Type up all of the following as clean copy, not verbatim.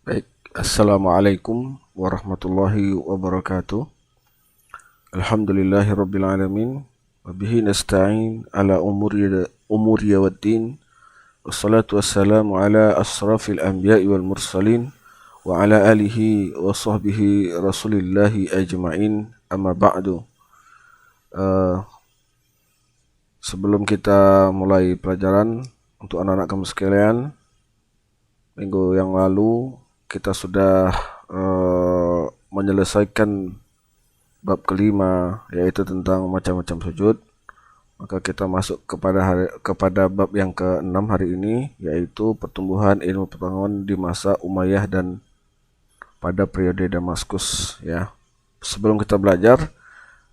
Baik, Assalamualaikum warahmatullahi wabarakatuh. Alhamdulillahirabbil alamin. Wa bihi nasta'in ala umuri waddin. Wassalatu wassalamu ala asrafil anbiya'i wal mursalin wa ala alihi wa sahbihi rasulillahi ajma'in. Amma ba'du. Uh, Sebelum kita mulai pelajaran untuk anak-anak kamu sekalian, minggu yang lalu kita sudah menyelesaikan bab kelima, yaitu tentang macam-macam sujud. Maka kita masuk kepada bab yang keenam hari ini, yaitu pertumbuhan ilmu pengetahuan di masa Umayyah dan pada periode Damaskus. Ya, sebelum kita belajar,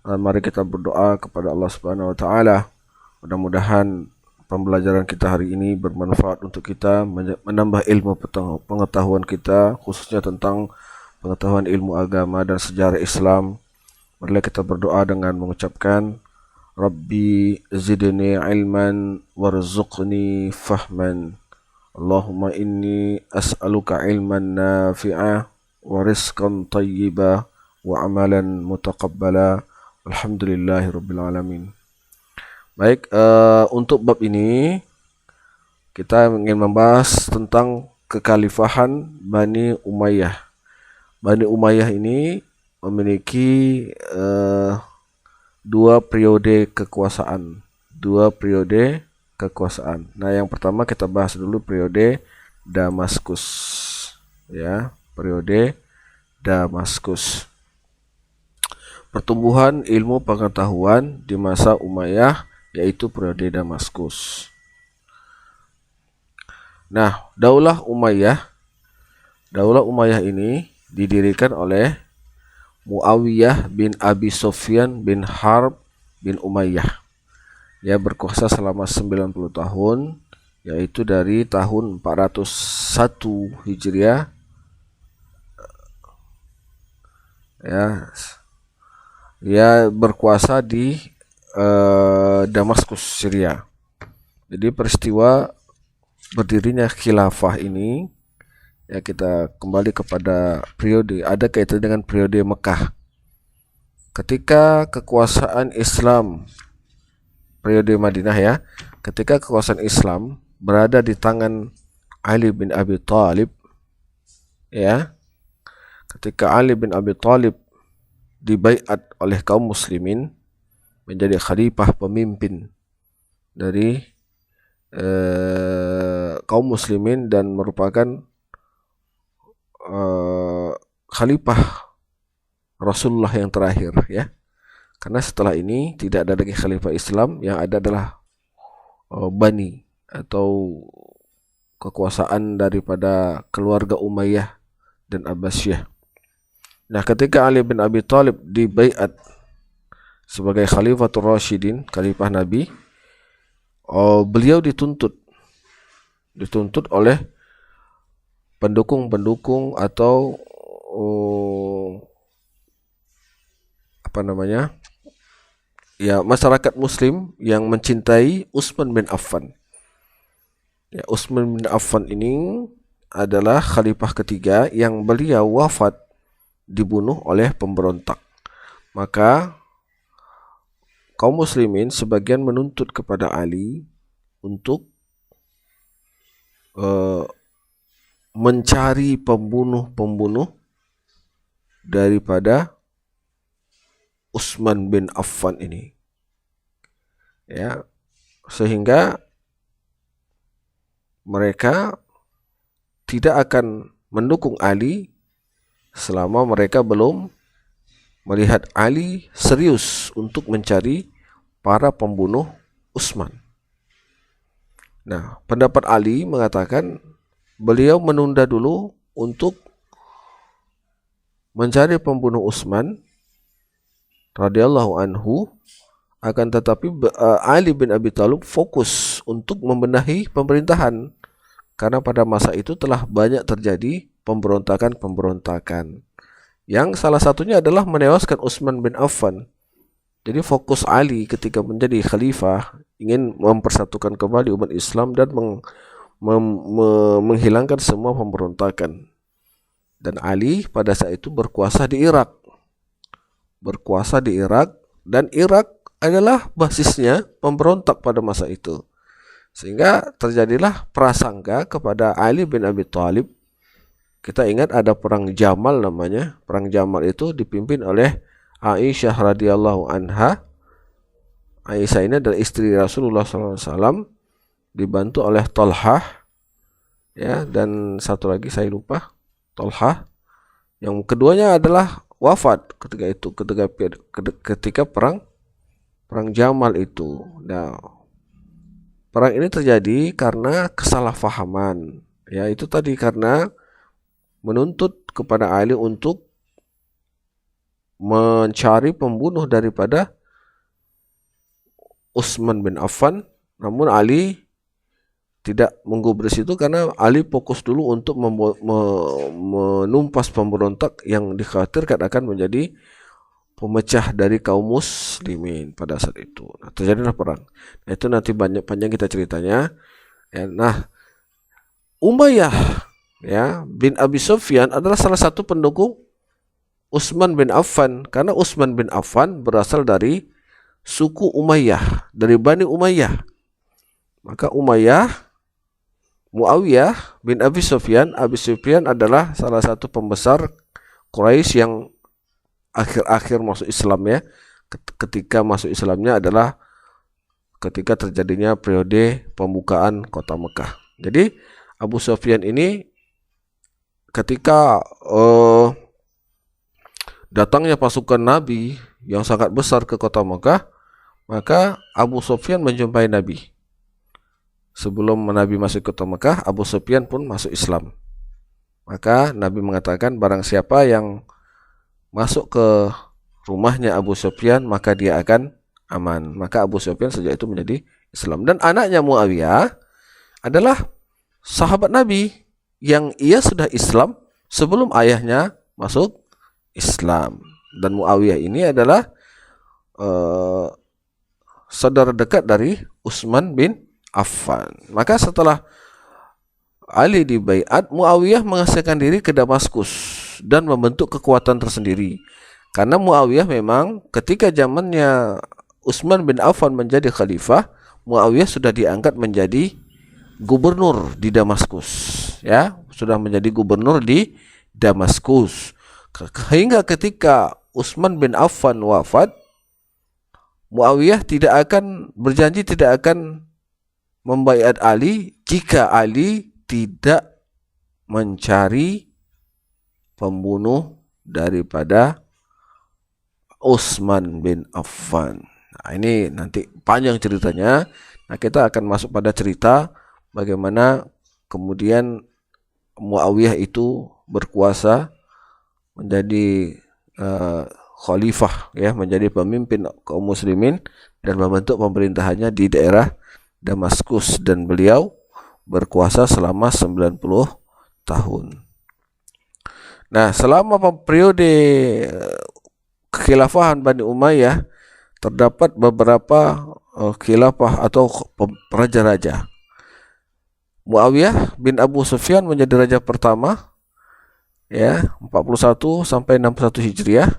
mari kita berdoa kepada Allah Subhanahu Wa Taala. Mudah-mudahan pembelajaran kita hari ini bermanfaat untuk kita, menambah ilmu pengetahuan kita, khususnya tentang pengetahuan ilmu agama dan sejarah Islam. Marilah kita berdoa dengan mengucapkan Rabbi zidni ilman warzuqni fahman. Allahumma inni as'aluka ilman nafi'ah wa rizqan tayyiba wa amalan mutaqabbala. Alhamdulillahirabbil alamin. Baik, untuk bab ini kita ingin membahas tentang kekhalifahan Bani Umayyah. Bani Umayyah ini memiliki dua periode kekuasaan. Nah, yang pertama kita bahas dulu periode Damaskus. Ya, periode Damaskus. Pertumbuhan ilmu pengetahuan di masa Umayyah, yaitu periode Damaskus. Nah, Daulah Umayyah ini didirikan oleh Muawiyah bin Abi Sufyan bin Harb bin Umayyah. Dia berkuasa selama 90 tahun, yaitu dari tahun 401 Hijriah ya. Dia berkuasa di Damaskus, Syria. Jadi peristiwa berdirinya khilafah ini, ya, kita kembali kepada periode, ada kaitan dengan periode Mekah. Ketika kekuasaan Islam, periode Madinah ya, ketika kekuasaan Islam berada di tangan Ali bin Abi Thalib, ya, ketika Ali bin Abi Thalib dibaiat oleh kaum muslimin menjadi khalifah pemimpin dari kaum muslimin dan merupakan khalifah Rasulullah yang terakhir, ya. Karena setelah ini tidak ada lagi khalifah Islam, yang ada adalah Bani atau kekuasaan daripada keluarga Umayyah dan Abbasiyah. Nah, ketika Ali bin Abi Thalib dibaiat sebagai Khalifatul Rasyidin, khalifah Nabi, beliau dituntut oleh pendukung-pendukung atau masyarakat Muslim yang mencintai Utsman bin Affan. Ya, Utsman bin Affan ini adalah khalifah ketiga yang beliau wafat dibunuh oleh pemberontak. Maka kaum muslimin sebagian menuntut kepada Ali untuk mencari pembunuh-pembunuh daripada Utsman bin Affan ini. Ya, sehingga mereka tidak akan mendukung Ali selama mereka belum melihat Ali serius untuk mencari para pembunuh Utsman. Nah, pendapat Ali mengatakan beliau menunda dulu untuk mencari pembunuh Utsman radhiyallahu anhu, akan tetapi Ali bin Abi Thalib fokus untuk membenahi pemerintahan, karena pada masa itu telah banyak terjadi pemberontakan yang salah satunya adalah menewaskan Utsman bin Affan. Jadi fokus Ali ketika menjadi khalifah ingin mempersatukan kembali umat Islam dan menghilangkan semua pemberontakan. Dan Ali pada saat itu berkuasa di Irak. Dan Irak adalah basisnya pemberontak pada masa itu. Sehingga terjadilah prasangka kepada Ali bin Abi Thalib. Kita ingat ada perang Jamal namanya. Perang Jamal itu dipimpin oleh Aisyah radhiyallahu anha. Aisyah ini adalah istri Rasulullah SAW, dibantu oleh Tolhah, ya, dan satu lagi saya lupa, Tolhah. Yang keduanya adalah wafat ketika perang Jamal itu. Nah, perang ini terjadi karena kesalahpahaman, ya, itu tadi karena menuntut kepada Ali untuk mencari pembunuh daripada Utsman bin Affan. Namun Ali tidak menggubris itu karena Ali fokus dulu untuk menumpas pemberontak yang dikhawatirkan akan menjadi pemecah dari kaum muslimin pada saat itu. Nah, terjadilah perang. Nah, itu nanti panjang kita ceritanya. Ya, nah, Umayyah, ya, bin Abi Sufyan adalah salah satu pendukung Utsman bin Affan, karena Utsman bin Affan berasal dari suku Umayyah, dari Bani Umayyah. Maka Muawiyah bin Abi Sufyan adalah salah satu pembesar Quraisy yang akhir-akhir masuk Islam, ya. Ketika masuk Islamnya adalah ketika terjadinya periode pembukaan kota Mekah. Jadi Abu Sufyan ini ketika datangnya pasukan Nabi yang sangat besar ke kota Mekah, maka Abu Sufyan menjumpai Nabi. Sebelum Nabi masuk ke kota Mekah, Abu Sufyan pun masuk Islam. Maka Nabi mengatakan barang siapa yang masuk ke rumahnya Abu Sufyan, maka dia akan aman. Maka Abu Sufyan sejak itu menjadi Islam. Dan anaknya Muawiyah adalah sahabat Nabi yang ia sudah Islam sebelum ayahnya masuk Islam. Dan Muawiyah ini adalah saudara dekat dari Utsman bin Affan. Maka setelah Ali dibaiat, Muawiyah mengasingkan diri ke Damaskus dan membentuk kekuatan tersendiri. Karena Muawiyah memang ketika zamannya Utsman bin Affan menjadi khalifah, Muawiyah sudah diangkat menjadi gubernur di Damaskus, ya, sudah menjadi gubernur di Damaskus. Hingga ketika Utsman bin Affan wafat, Muawiyah berjanji tidak akan membaiat Ali jika Ali tidak mencari pembunuh daripada Utsman bin Affan. Nah, ini nanti panjang ceritanya. Nah, kita akan masuk pada cerita bagaimana kemudian Muawiyah itu berkuasa menjadi khalifah, ya, menjadi pemimpin kaum muslimin dan membentuk pemerintahannya di daerah Damaskus, dan beliau berkuasa selama 90 tahun. Nah, selama periode kekhilafahan Bani Umayyah terdapat beberapa khilafah atau raja-raja. Muawiyah bin Abu Sufyan menjadi raja pertama, ya, 41 sampai 61 Hijriah.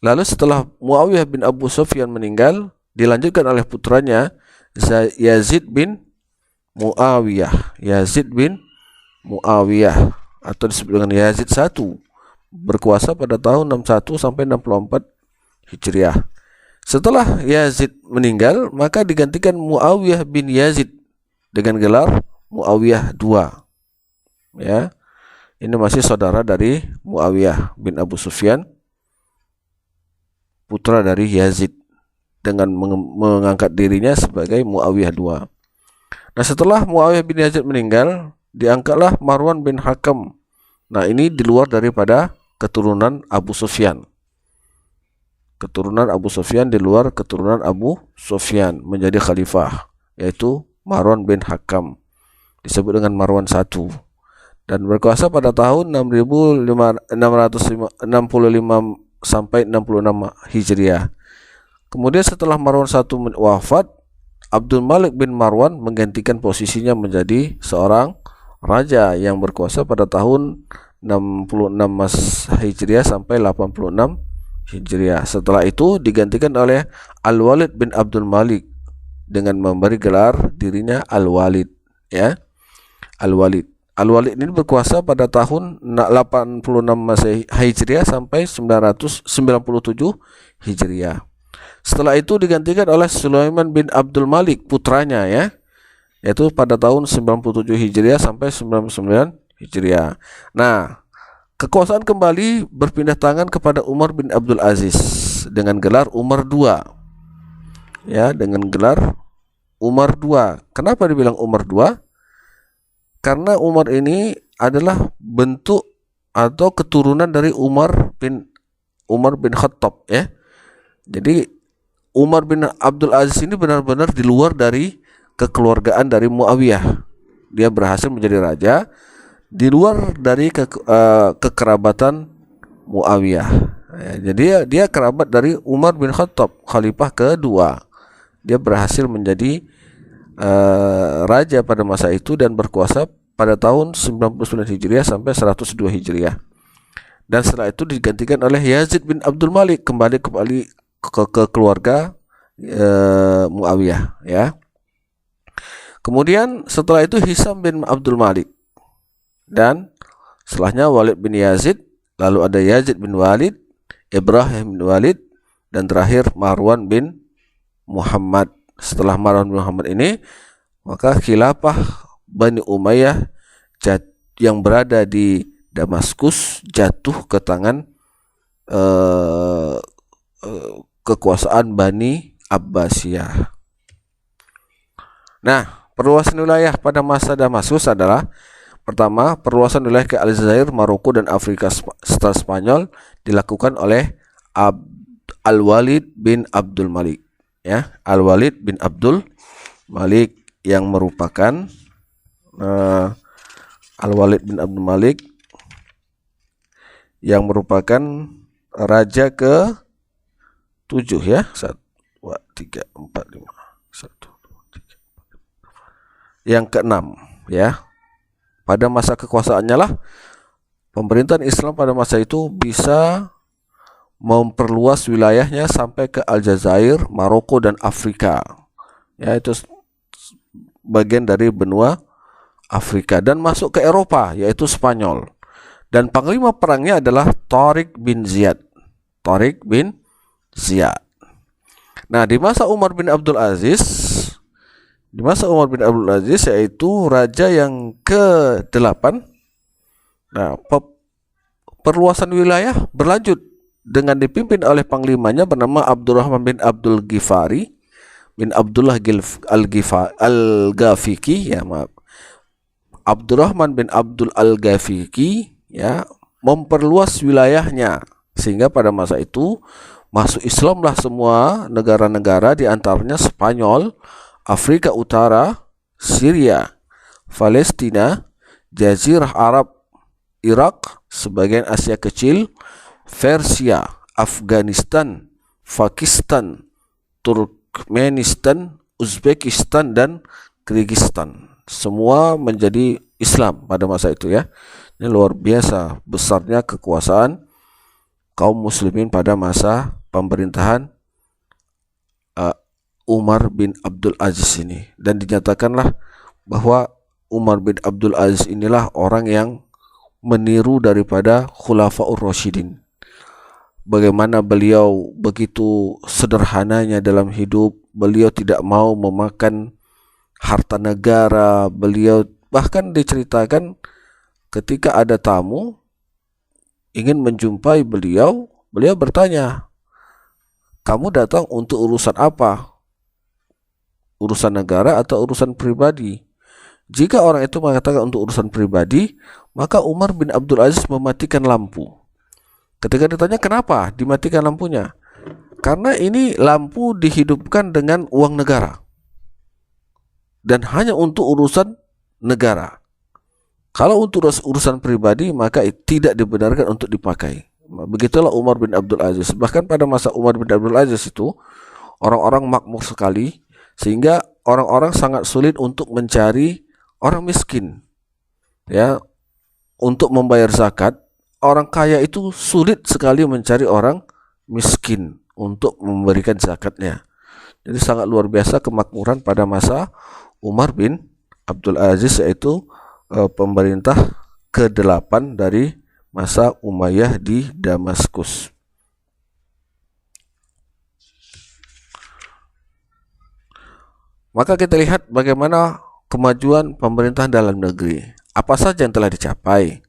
Lalu setelah Muawiyah bin Abu Sufyan meninggal, dilanjutkan oleh putranya Yazid bin Muawiyah. Atau disebut dengan Yazid I, berkuasa pada tahun 61 sampai 64 Hijriah. Setelah Yazid meninggal, maka digantikan Muawiyah bin Yazid dengan gelar Muawiyah II. Ya. Ini masih saudara dari Muawiyah bin Abu Sufyan, putra dari Yazid, dengan mengangkat dirinya sebagai Muawiyah II. Nah, setelah Muawiyah bin Yazid meninggal, diangkatlah Marwan bin Hakam. Nah, ini di luar daripada keturunan Abu Sufyan. Keturunan Abu Sufyan di luar keturunan Abu Sufyan menjadi khalifah, yaitu Marwan bin Hakam, disebut dengan Marwan I, dan berkuasa pada tahun 665 sampai 66 Hijriah. Kemudian setelah Marwan I wafat, Abdul Malik bin Marwan menggantikan posisinya menjadi seorang raja yang berkuasa pada tahun 66 Hijriah sampai 86 Hijriah. Setelah itu digantikan oleh Al-Walid bin Abdul Malik dengan memberi gelar dirinya Al-Walid, ya. Al-Walid. Al-Walid ini berkuasa pada tahun 86 Masehi Hijriah sampai 997 Hijriah. Setelah itu digantikan oleh Sulaiman bin Abdul Malik, putranya, ya, yaitu pada tahun 97 Hijriah sampai 99 Hijriah. Nah, kekuasaan kembali berpindah tangan kepada Umar bin Abdul Aziz dengan gelar Umar II. Ya, dengan gelar Umar II. Kenapa dibilang Umar II? Karena Umar ini adalah bentuk atau keturunan dari Umar bin Khattab, ya. Jadi Umar bin Abdul Aziz ini benar-benar di luar dari kekeluargaan dari Muawiyah. Dia berhasil menjadi raja di luar dari kekerabatan Muawiyah. Ya, jadi dia kerabat dari Umar bin Khattab, khalifah kedua. Dia berhasil menjadi raja pada masa itu dan berkuasa pada tahun 99 Hijriah sampai 102 Hijriah. Dan setelah itu digantikan oleh Yazid bin Abdul Malik, kembali ke keluarga Muawiyah, ya. Kemudian setelah itu Hisam bin Abdul Malik, dan setelahnya Walid bin Yazid, lalu ada Yazid bin Walid, Ibrahim bin Walid, dan terakhir Marwan bin Muhammad. Setelah Marwan bin Muhammad ini, maka khilafah Bani Umayyah yang berada di Damaskus jatuh ke tangan kekuasaan Bani Abbasiyah. Nah, perluasan wilayah pada masa Damaskus adalah: pertama, perluasan wilayah ke Aljazair, Maroko, dan Afrika setelah Spanyol dilakukan oleh Al-Walid bin Abdul Malik, ya. Al-Walid bin Abdul Malik yang merupakan Al-Walid bin Abdul Malik yang merupakan raja ke 7, ya. 1, 2, 3, 4, 5. 1, 2, 3, 4. Yang ke-6, ya. Pada masa kekuasaannya lah pemerintahan Islam pada masa itu bisa memperluas wilayahnya sampai ke Aljazair, Maroko, dan Afrika. Ya, itu bagian dari benua Afrika, dan masuk ke Eropa, yaitu Spanyol. Dan panglima perangnya adalah Tariq bin Ziyad. Tariq bin Ziyad. Nah, di masa Umar bin Abdul Aziz, yaitu raja yang ke-8. Nah, perluasan wilayah berlanjut dengan dipimpin oleh panglimanya bernama Abdurrahman bin Abdul Ghifari bin Abdullah Al-Ghafiqi, ya, maaf. Abdurrahman bin Abdul Al-Ghafiqi, ya, memperluas wilayahnya sehingga pada masa itu masuk Islamlah semua negara-negara, di antaranya Spanyol, Afrika Utara, Syria, Palestina, Jazirah Arab, Irak, sebagian Asia Kecil, Persia, Afghanistan, Pakistan, Turkmenistan, Uzbekistan, dan Kyrgyzstan. Semua menjadi Islam pada masa itu, ya. Ini luar biasa besarnya kekuasaan kaum muslimin pada masa pemerintahan Umar bin Abdul Aziz ini. Dan dinyatakanlah bahwa Umar bin Abdul Aziz inilah orang yang meniru daripada Khulafaur Rasyidin. Bagaimana beliau begitu sederhananya dalam hidup, beliau tidak mau memakan harta negara. Beliau bahkan diceritakan ketika ada tamu ingin menjumpai beliau bertanya, "Kamu datang untuk urusan apa? Urusan negara atau urusan pribadi?" Jika orang itu mengatakan untuk urusan pribadi, maka Umar bin Abdul Aziz mematikan lampu. Ketika ditanya kenapa dimatikan lampunya, karena ini lampu dihidupkan dengan uang negara dan hanya untuk urusan negara. Kalau untuk urusan pribadi, maka tidak dibenarkan untuk dipakai. Begitulah Umar bin Abdul Aziz. Bahkan pada masa Umar bin Abdul Aziz itu orang-orang makmur sekali, sehingga orang-orang sangat sulit untuk mencari orang miskin. Ya, untuk membayar zakat, orang kaya itu sulit sekali mencari orang miskin untuk memberikan zakatnya. Jadi sangat luar biasa kemakmuran pada masa Umar bin Abdul Aziz, yaitu pemerintah ke-8 dari masa Umayyah di Damaskus. Maka kita lihat bagaimana kemajuan pemerintahan dalam negeri. Apa saja yang telah dicapai.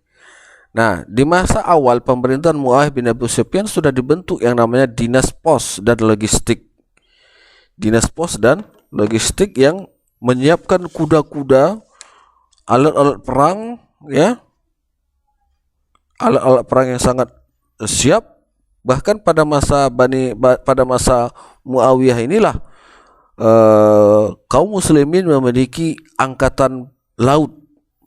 Nah, di masa awal pemerintahan Muawiyah bin Abu Sufyan sudah dibentuk yang namanya Dinas Pos dan Logistik. Dinas Pos dan Logistik yang menyiapkan kuda-kuda, alat-alat perang, ya, alat-alat perang yang sangat siap. Bahkan pada masa Muawiyah inilah kaum muslimin memiliki angkatan laut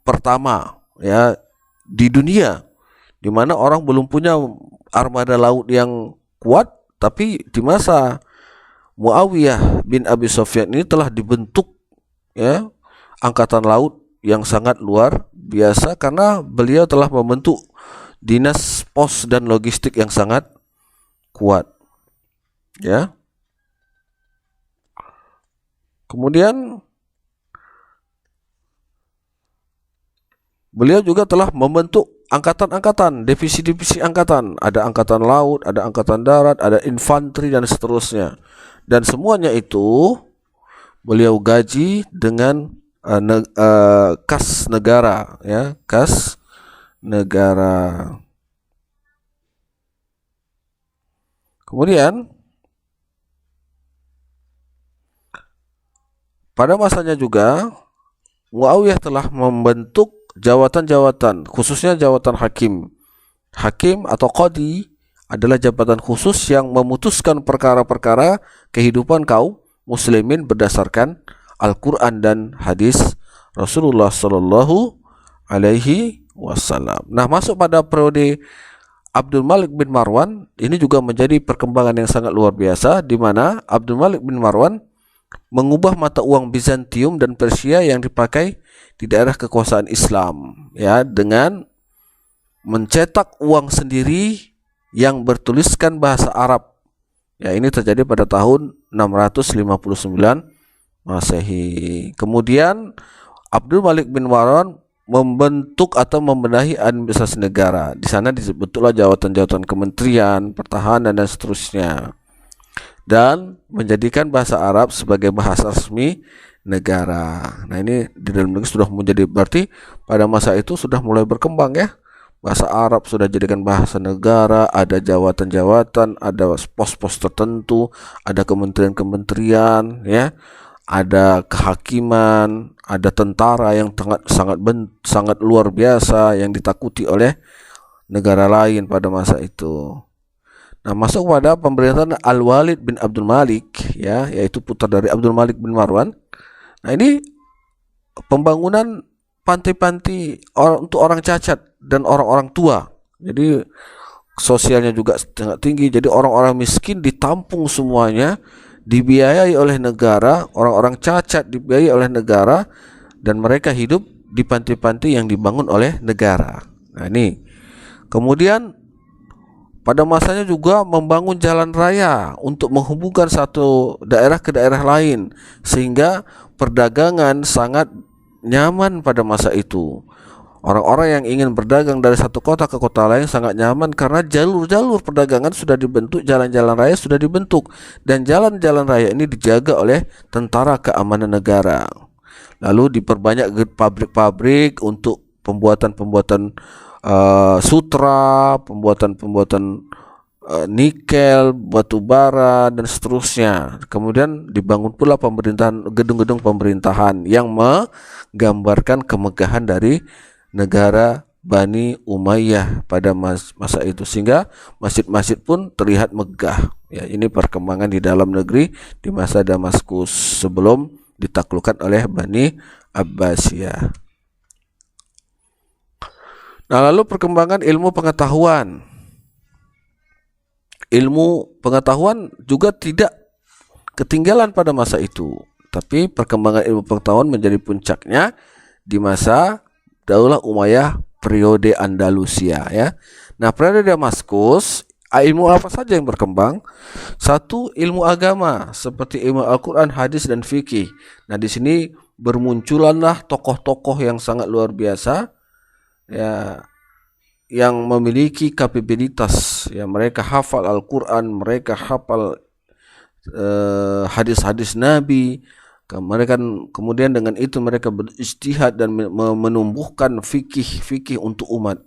pertama, ya, di dunia, di mana orang belum punya armada laut yang kuat. Tapi di masa Muawiyah bin Abi Sufyan ini telah dibentuk, ya, angkatan laut yang sangat luar biasa karena beliau telah membentuk Dinas Pos dan Logistik yang sangat kuat, ya. Kemudian beliau juga telah membentuk angkatan-angkatan, divisi-divisi angkatan. Ada angkatan laut, ada angkatan darat, ada infanteri dan seterusnya. Dan semuanya itu beliau gaji dengan kas negara, ya, kas negara. Kemudian pada masanya juga Muawiyah telah membentuk jawatan-jawatan, khususnya jawatan hakim. Hakim atau qadi adalah jabatan khusus yang memutuskan perkara-perkara kehidupan kaum muslimin berdasarkan Al-Quran dan hadis Rasulullah Sallallahu Alaihi Wasallam. Nah, masuk pada periode Abdul Malik bin Marwan, ini juga menjadi perkembangan yang sangat luar biasa, di mana Abdul Malik bin Marwan mengubah mata uang Bizantium dan Persia yang dipakai di daerah kekuasaan Islam, ya, dengan mencetak uang sendiri yang bertuliskan bahasa Arab. Ya, ini terjadi pada tahun 659 Masehi. Kemudian Abdul Malik bin Marwan membentuk atau membenahi administrasi negara. Di sana disebutlah jawatan-jawatan kementerian, pertahanan dan seterusnya. Dan menjadikan bahasa Arab sebagai bahasa resmi negara. Nah, ini di dalam negeri sudah menjadi, berarti pada masa itu sudah mulai berkembang, ya. Bahasa Arab sudah jadikan bahasa negara, ada jawatan-jawatan, ada pos-pos tertentu, ada kementerian-kementerian, ya. Ada kehakiman, ada tentara yang sangat luar biasa yang ditakuti oleh negara lain pada masa itu. Nah, masuk pada pemerintahan Al-Walid bin Abdul Malik, ya, yaitu putra dari Abdul Malik bin Marwan. Nah, ini pembangunan panti-panti untuk orang cacat dan orang-orang tua. Jadi sosialnya juga sangat tinggi. Jadi orang-orang miskin ditampung semuanya, dibiayai oleh negara, orang-orang cacat dibiayai oleh negara, dan mereka hidup di panti-panti yang dibangun oleh negara. Nah, ini. Kemudian pada masanya juga membangun jalan raya untuk menghubungkan satu daerah ke daerah lain, sehingga perdagangan sangat nyaman pada masa itu. Orang-orang yang ingin berdagang dari satu kota ke kota lain sangat nyaman karena jalur-jalur perdagangan sudah dibentuk, jalan-jalan raya sudah dibentuk, dan jalan-jalan raya ini dijaga oleh tentara keamanan negara. Lalu diperbanyak pabrik-pabrik untuk pembuatan-pembuatan sutra, pembuatan-pembuatan nikel, batu bara dan seterusnya. Kemudian dibangun pula gedung-gedung pemerintahan yang menggambarkan kemegahan dari negara Bani Umayyah pada masa itu, sehingga masjid-masjid pun terlihat megah. Ya, ini perkembangan di dalam negeri di masa Damaskus sebelum ditaklukkan oleh Bani Abbasiyah. Nah, lalu perkembangan ilmu pengetahuan. Ilmu pengetahuan juga tidak ketinggalan pada masa itu, tapi perkembangan ilmu pengetahuan menjadi puncaknya di masa Daulah Umayyah periode Andalusia ya. Nah, periode Damaskus, ilmu apa saja yang berkembang? Satu, ilmu agama seperti ilmu Al-Qur'an, hadis dan fikih. Nah, di sini bermunculanlah tokoh-tokoh yang sangat luar biasa ya, yang memiliki kapabilitas ya, mereka hafal Al-Qur'an, mereka hafal hadis-hadis Nabi. Mereka kemudian dengan itu mereka berijtihad dan menumbuhkan fikih untuk umat.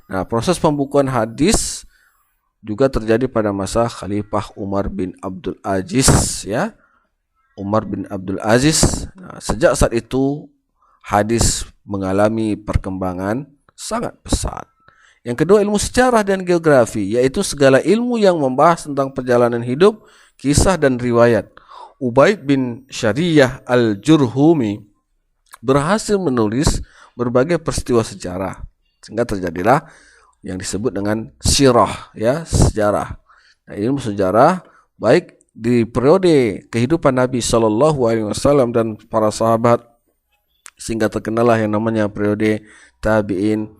Nah, proses pembukuan hadis juga terjadi pada masa Khalifah Umar bin Abdul Aziz ya. Umar bin Abdul Aziz. Nah, sejak saat itu hadis mengalami perkembangan sangat pesat. Yang kedua, ilmu sejarah dan geografi, yaitu segala ilmu yang membahas tentang perjalanan hidup, kisah dan riwayat. Ubaid bin Syariyah al-Jurhumi berhasil menulis berbagai peristiwa sejarah, sehingga terjadilah yang disebut dengan sirah ya, sejarah. Nah, ilmu sejarah baik di periode kehidupan Nabi Shallallahu Alaihi Wasallam dan para sahabat, sehingga terkenallah yang namanya periode tabi'in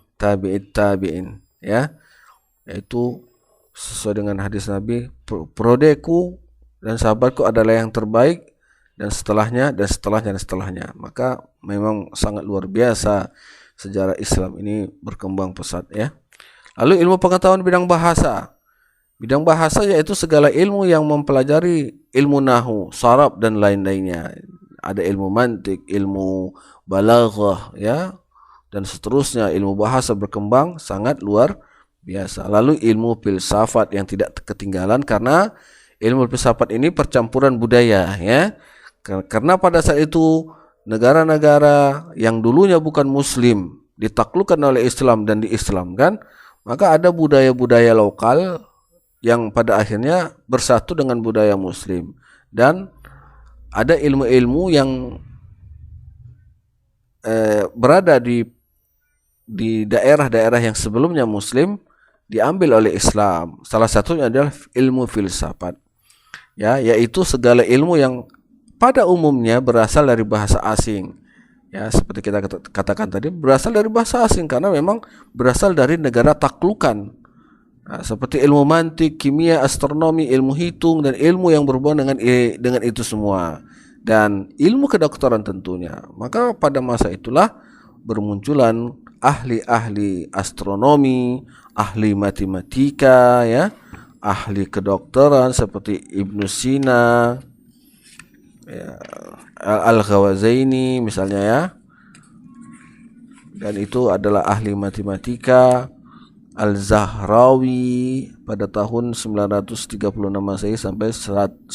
ya, yaitu sesuai dengan hadis Nabi, periodeku dan sahabatku adalah yang terbaik, dan setelahnya dan setelahnya dan setelahnya. Maka memang sangat luar biasa sejarah Islam ini berkembang pesat ya. Lalu ilmu pengetahuan bidang bahasa. Bidang bahasa yaitu segala ilmu yang mempelajari ilmu nahwu, sharaf dan lain-lainnya. Ada ilmu mantik, ilmu balaghah ya, dan seterusnya. Ilmu bahasa berkembang sangat luar biasa. Lalu ilmu filsafat yang tidak ketinggalan, karena ilmu filsafat ini percampuran budaya ya. Karena pada saat itu negara-negara yang dulunya bukan muslim ditaklukkan oleh Islam dan diislamkan, maka ada budaya-budaya lokal yang pada akhirnya bersatu dengan budaya muslim, dan ada ilmu-ilmu yang berada di daerah-daerah yang sebelumnya muslim diambil oleh Islam. Salah satunya adalah ilmu filsafat ya, yaitu segala ilmu yang pada umumnya berasal dari bahasa asing ya, seperti kita katakan tadi, berasal dari bahasa asing karena memang berasal dari negara taklukan. Nah, seperti ilmu mantik, kimia, astronomi, ilmu hitung, dan ilmu yang berhubungan dengan itu semua, dan ilmu kedokteran tentunya. Maka pada masa itulah bermunculan ahli-ahli astronomi, ahli matematika ya, ahli kedokteran seperti Ibnu Sina ya, Al-Ghawazaini misalnya ya, dan itu adalah ahli matematika. Al-Zahrawi pada tahun 936 Masehi sampai 1013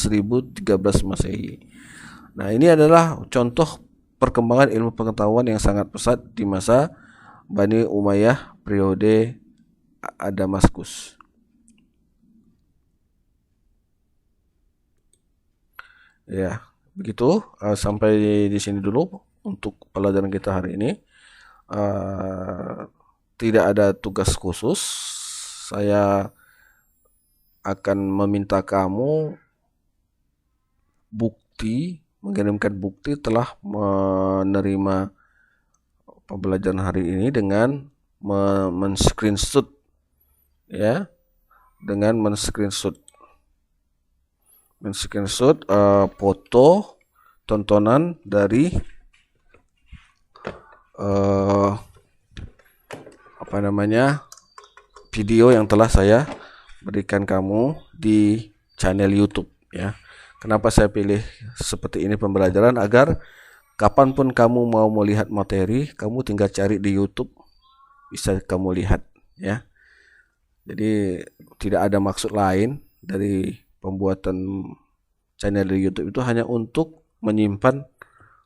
Masehi. Nah, ini adalah contoh perkembangan ilmu pengetahuan yang sangat pesat di masa Bani Umayyah periode Damaskus. Ya, begitu. Sampai di sini dulu untuk pelajaran kita hari ini. Tidak ada tugas khusus. Saya akan meminta kamu mengirimkan bukti telah menerima pembelajaran hari ini dengan men-screenshot ya, dengan men-screenshot foto tontonan dari video yang telah saya berikan kamu di channel YouTube ya. Kenapa saya pilih seperti ini pembelajaran? Agar kapanpun kamu mau melihat materi, kamu tinggal cari di YouTube, bisa kamu lihat ya. Jadi tidak ada maksud lain dari pembuatan channel di YouTube, itu hanya untuk menyimpan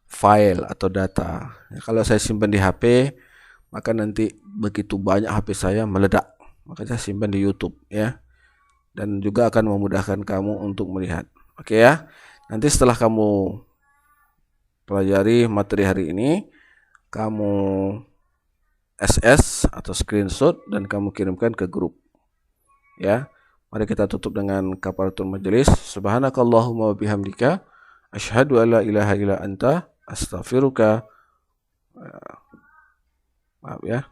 file atau data. Ya, kalau saya simpan di HP, maka nanti begitu banyak HP saya meledak, maka saya simpan di YouTube ya, dan juga akan memudahkan kamu untuk melihat. Oke ya, nanti setelah kamu pelajari materi hari ini, kamu SS atau screenshot dan kamu kirimkan ke grup ya. Mari kita tutup dengan kafaratul majelis. Subhanakallahumma wa bihamdika asyhadu an la ilaha illa anta astaghfiruka. Maaf ya.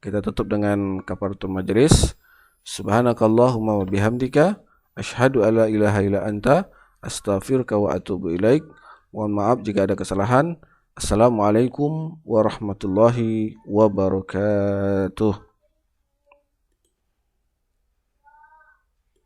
Kita tutup dengan kafaratul majlis. Subhanakallahumma wa bihamdika asyhadu alla ilaha illa anta astaghfiruka wa atubu ilaik. Mohon maaf jika ada kesalahan. Assalamualaikum warahmatullahi wabarakatuh.